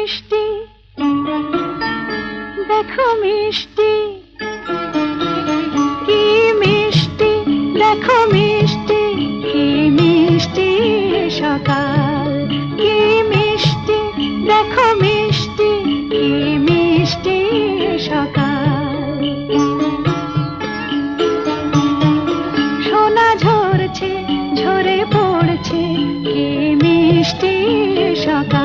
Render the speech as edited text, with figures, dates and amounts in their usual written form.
মিষ্টি, দেখো মিষ্টি, কি মিষ্টি, দেখো মিষ্টি, কি মিষ্টি সকাল, কি মিষ্টি, দেখো মিষ্টি, কি মিষ্টি সকাল। সোনা ঝরছে, ঝরে পড়ছে, কি মিষ্টি সকাল।